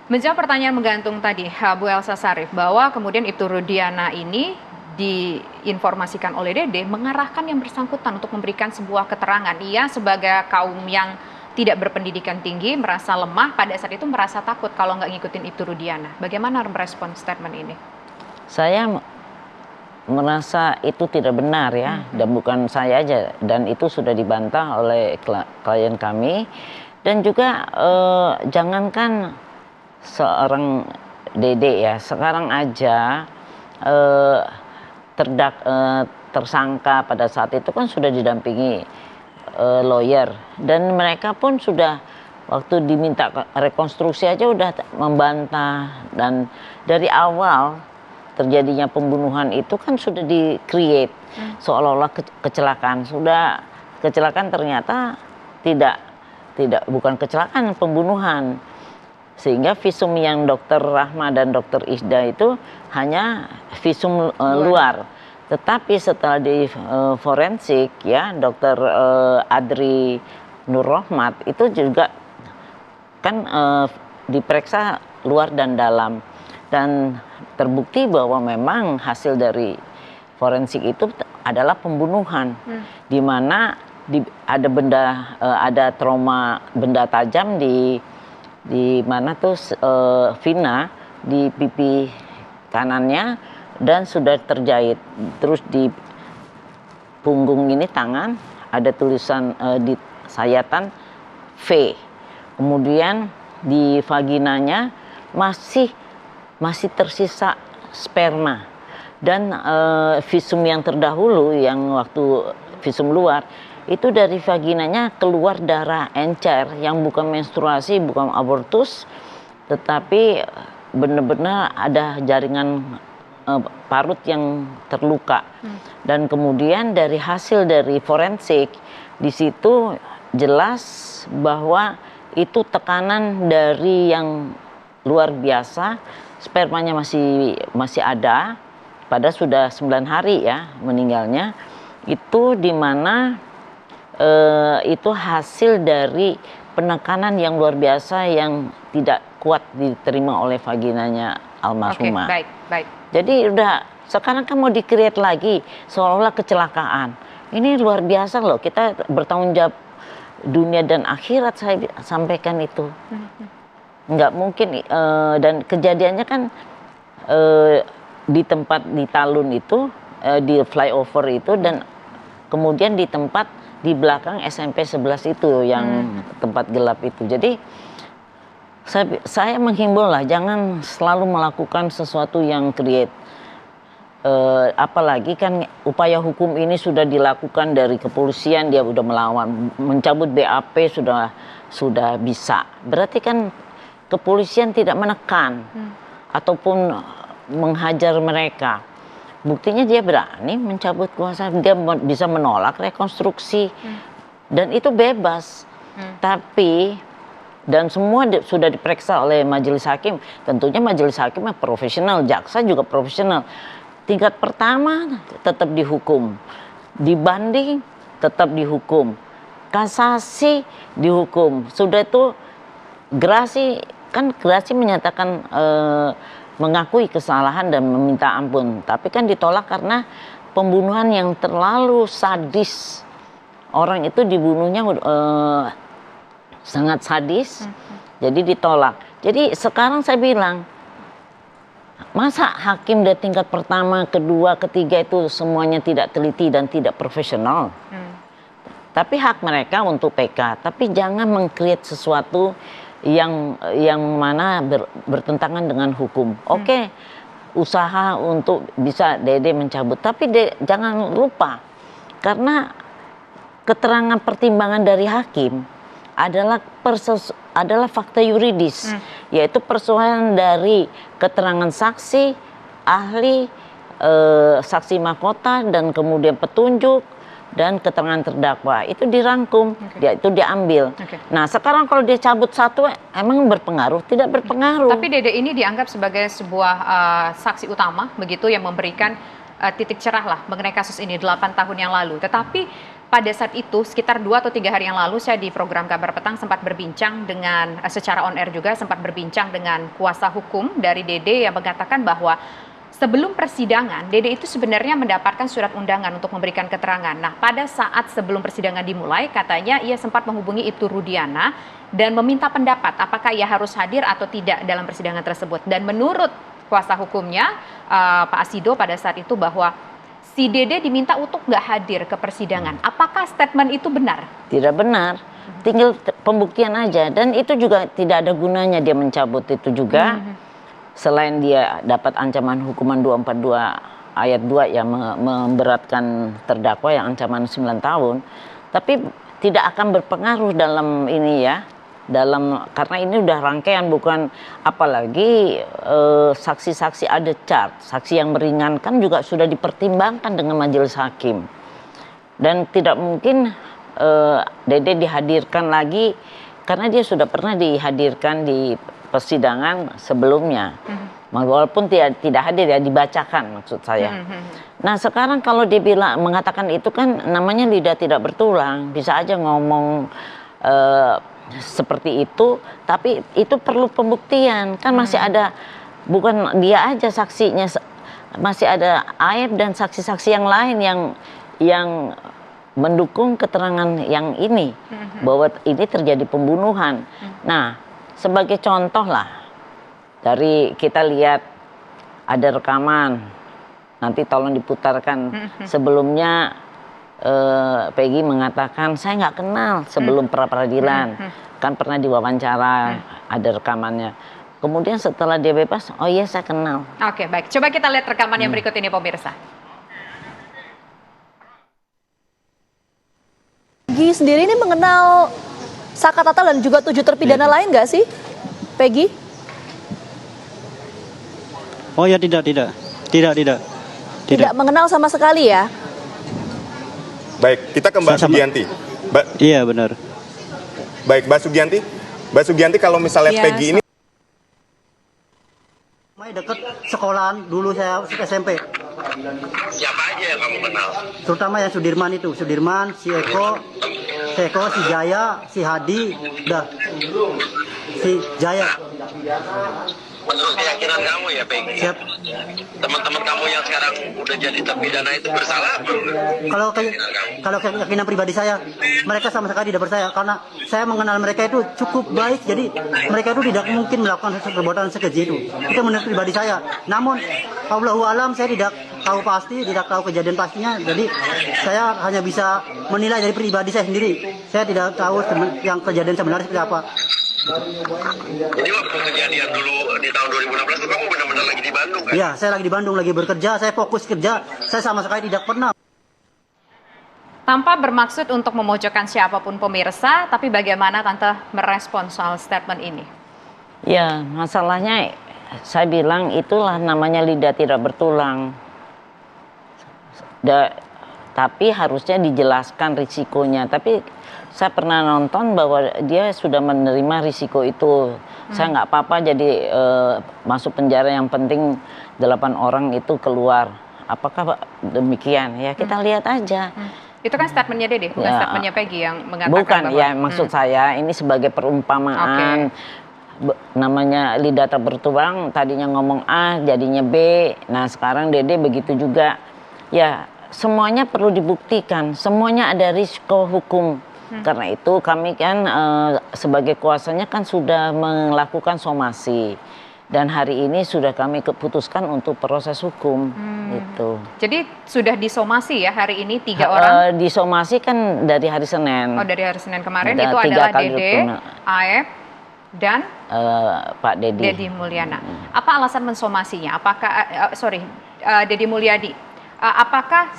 Menjawab pertanyaan menggantung tadi, Bu Elsa Sarif, bahwa kemudian Ibtu Rudiana ini diinformasikan oleh Dede mengarahkan yang bersangkutan untuk memberikan sebuah keterangan. Ia sebagai kaum yang tidak berpendidikan tinggi, merasa lemah, pada saat itu merasa takut kalau nggak ngikutin Ibtu Rudiana. Bagaimana merespon statement ini? Saya merasa itu tidak benar ya, dan bukan saya aja, dan itu sudah dibantah oleh klien kami. Dan juga jangankan seorang Dede ya, sekarang aja tersangka pada saat itu kan sudah didampingi lawyer, dan mereka pun sudah waktu diminta rekonstruksi aja udah membantah. Dan dari awal terjadinya pembunuhan itu kan sudah di-create seolah-olah kecelakaan. Sudah kecelakaan, ternyata tidak bukan kecelakaan, pembunuhan. Sehingga visum yang Dokter Rahma dan Dokter Isda itu hanya visum luar. Tetapi setelah di forensik ya, Dokter Adri Nur Rohmat itu juga kan diperiksa luar dan dalam, dan terbukti bahwa memang hasil dari forensik itu adalah pembunuhan, di mana ada trauma benda tajam di mana tuh Vina di pipi kanannya, dan sudah terjahit. Terus di punggung ini tangan ada tulisan di sayatan V. Kemudian di vaginanya masih tersisa sperma. Dan visum yang terdahulu, yang waktu visum luar, itu dari vaginanya keluar darah encer yang bukan menstruasi, bukan abortus, tetapi benar-benar ada jaringan parut yang terluka. Dan kemudian dari hasil dari forensik, di situ jelas bahwa itu tekanan dari yang luar biasa, spermanya masih ada, pada sudah 9 hari ya meninggalnya, itu dimana itu hasil dari penekanan yang luar biasa yang tidak kuat diterima oleh vaginanya almarhumah. Oke, baik. Jadi udah sekarang kan mau di-create lagi seolah-olah kecelakaan. Ini luar biasa loh, kita bertanggung jawab dunia dan akhirat, saya sampaikan itu. Nggak mungkin, dan kejadiannya kan di tempat di Talun itu, di flyover itu, dan kemudian di tempat di belakang SMP 11 itu yang tempat gelap itu. Jadi saya menghimbau lah, jangan selalu melakukan sesuatu yang create. Apalagi kan upaya hukum ini sudah dilakukan dari kepolisian, dia udah melawan, mencabut BAP sudah bisa. Berarti kan kepolisian tidak menekan ataupun menghajar mereka. Buktinya dia berani mencabut kuasa, dia bisa menolak rekonstruksi, dan itu bebas. Tapi dan semua sudah diperiksa oleh majelis hakim. Tentunya majelis hakim profesional, jaksa juga profesional. Tingkat pertama tetap dihukum, dibanding tetap dihukum, kasasi dihukum. Sudah itu gerasi menyatakan mengakui kesalahan dan meminta ampun, tapi kan ditolak karena pembunuhan yang terlalu sadis. Orang itu dibunuhnya sangat sadis, jadi ditolak. Jadi sekarang saya bilang, masa hakim dari tingkat pertama, kedua, ketiga itu semuanya tidak teliti dan tidak profesional? Tapi hak mereka untuk PK, tapi jangan meng-create sesuatu yang mana bertentangan dengan hukum. Oke, usaha untuk bisa Dede mencabut, tapi jangan lupa, karena keterangan pertimbangan dari hakim adalah fakta yuridis, yaitu persoalan dari keterangan saksi, ahli, saksi mahkota, dan kemudian petunjuk, dan keterangan terdakwa itu dirangkum, itu diambil. Nah sekarang kalau dia cabut satu, emang berpengaruh? Tidak berpengaruh. Tapi Dede ini dianggap sebagai sebuah saksi utama begitu, yang memberikan titik cerah lah mengenai kasus ini 8 tahun yang lalu. Tetapi pada saat itu sekitar 2 atau 3 hari yang lalu saya di program Kabar Petang sempat berbincang dengan secara on air juga sempat berbincang dengan kuasa hukum dari Dede yang mengatakan bahwa sebelum persidangan Dede itu sebenarnya mendapatkan surat undangan untuk memberikan keterangan. Nah, pada saat sebelum persidangan dimulai katanya ia sempat menghubungi Ibtu Rudiana dan meminta pendapat apakah ia harus hadir atau tidak dalam persidangan tersebut. Dan menurut kuasa hukumnya Pak Asido pada saat itu bahwa si Dede diminta untuk nggak hadir ke persidangan. Apakah statement itu benar? Tidak benar. Tinggal pembuktian aja. Dan itu juga tidak ada gunanya dia mencabut itu juga. Selain dia dapat ancaman hukuman 242 ayat 2 yang memberatkan terdakwa yang ancaman 9 tahun. Tapi tidak akan berpengaruh dalam ini ya. Karena ini udah rangkaian, bukan apalagi saksi-saksi ada chart, saksi yang meringankan juga sudah dipertimbangkan dengan majelis hakim dan tidak mungkin Dede dihadirkan lagi karena dia sudah pernah dihadirkan di persidangan sebelumnya, walaupun tidak hadir ya, dibacakan maksud saya. Nah sekarang kalau dia mengatakan itu kan namanya lidah tidak bertulang, bisa aja ngomong seperti itu, tapi itu perlu pembuktian kan masih ada, bukan dia aja saksinya, masih ada Aep dan saksi-saksi yang lain yang mendukung keterangan yang ini bahwa ini terjadi pembunuhan. Nah sebagai contoh lah, dari kita lihat ada rekaman, nanti tolong diputarkan sebelumnya. Peggy mengatakan saya nggak kenal sebelum pra-peradilan, kan pernah diwawancara, ada rekamannya. Kemudian setelah dia bebas, oh iya saya kenal. Oke, baik. Coba kita lihat rekaman yang berikut ini pemirsa. Peggy sendiri ini mengenal Saka Tatal dan juga 7 terpidana lain nggak sih, Peggy? Oh ya tidak. Tidak mengenal sama sekali ya? Baik, kita ke Mbak Sugianti. Iya benar. Baik, Mbak Sugianti kalau misalnya Peggy ini dekat sekolahan dulu saya SMP. Siapa aja yang kamu kenal? Terutama yang Sudirman itu, Sudirman, si Eko, si Jaya, si Hadi, si Jaya. Menurut keyakinan kamu ya Peggy? Siap. Teman-teman kamu yang sekarang udah jadi terpidana itu bersalah apa? Kalau keyakinan pribadi saya, mereka sama sekali tidak bersalah karena saya mengenal mereka itu cukup baik, jadi mereka itu tidak mungkin melakukan perbuatan sekeji itu. Itu menurut pribadi saya. Namun Allahu alam, saya tidak tahu pasti, tidak tahu kejadian pastinya, jadi saya hanya bisa menilai dari pribadi saya sendiri. Saya tidak tahu yang kejadian sebenarnya seperti apa. Jadi waktu kejadian dulu di tahun 2016 itu kamu benar-benar lagi di Bandung kan? Iya, saya lagi di Bandung, lagi bekerja, saya fokus kerja, saya sama sekali tidak pernah. Tanpa bermaksud untuk memojokkan siapapun pemirsa, tapi bagaimana Tante merespon soal statement ini? Ya, masalahnya saya bilang itulah namanya lidah tidak bertulang. Tapi harusnya dijelaskan risikonya. Tapi saya pernah nonton bahwa dia sudah menerima risiko itu. Saya nggak apa-apa jadi masuk penjara, yang penting 8 orang itu keluar. Apakah demikian? Ya kita lihat aja. Itu kan statementnya Dede, bukan statementnya Peggy yang mengatakan bukan, bahwa... ya maksud saya ini sebagai perumpamaan. Namanya lidah tak bertulang, tadinya ngomong A jadinya B. Nah sekarang Dede begitu juga. Ya semuanya perlu dibuktikan, semuanya ada risiko hukum. Karena itu kami kan sebagai kuasanya kan sudah melakukan somasi. Dan hari ini sudah kami keputuskan untuk proses hukum. Gitu. Jadi sudah disomasi ya hari ini 3 orang? Disomasi kan dari hari Senin. Oh, dari hari Senin kemarin itu adalah Dede, Aep, dan Pak Dedi Mulyana. Apa alasan mensomasinya? Apakah Dedi Mulyadi? Apakah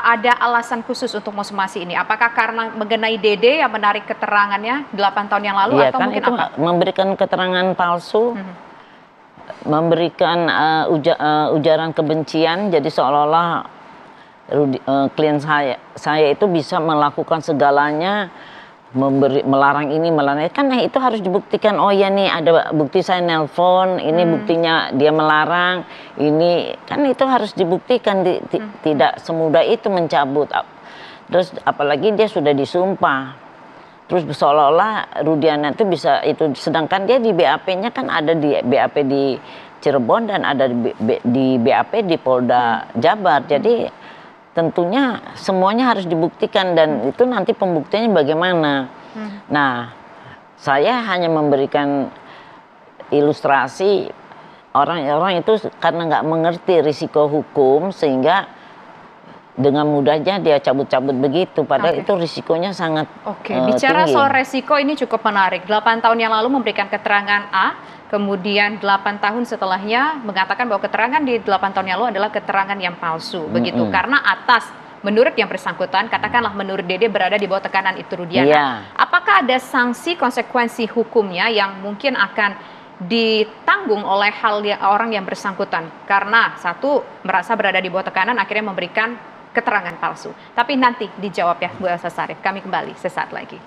ada alasan khusus untuk mensomasi ini? Apakah karena mengenai Dede yang menarik keterangannya 8 tahun yang lalu, atau kan mungkin itu apa? Memberikan keterangan palsu, memberikan ujaran kebencian, jadi seolah-olah klien saya itu bisa melakukan segalanya, melarang ini, melarang itu, kan itu harus dibuktikan. Oh ya nih ada bukti saya nelpon, ini buktinya dia melarang, ini kan itu harus dibuktikan. Tidak semudah itu mencabut. Terus apalagi dia sudah disumpah. Terus seolah-olah Rudiana itu bisa itu, sedangkan dia di BAP-nya kan ada di BAP di Cirebon dan ada di BAP di Polda Jabar. Jadi tentunya semuanya harus dibuktikan dan itu nanti pembuktiannya bagaimana. Nah, saya hanya memberikan ilustrasi orang-orang itu karena nggak mengerti risiko hukum sehingga dengan mudahnya dia cabut-cabut begitu, padahal itu risikonya sangat bicara tinggi. soal resiko ini cukup menarik. 8 tahun yang lalu memberikan keterangan A, kemudian 8 tahun setelahnya mengatakan bahwa keterangan di 8 tahun yang lalu adalah keterangan yang palsu. Begitu, karena atas menurut yang bersangkutan, katakanlah menurut Dede berada di bawah tekanan Ibtu Rudiana. Iya. Apakah ada sanksi konsekuensi hukumnya yang mungkin akan ditanggung oleh orang yang bersangkutan? Karena satu, merasa berada di bawah tekanan akhirnya memberikan keterangan palsu. Tapi nanti dijawab ya Bu Elsa Sarif. Kami kembali sesaat lagi.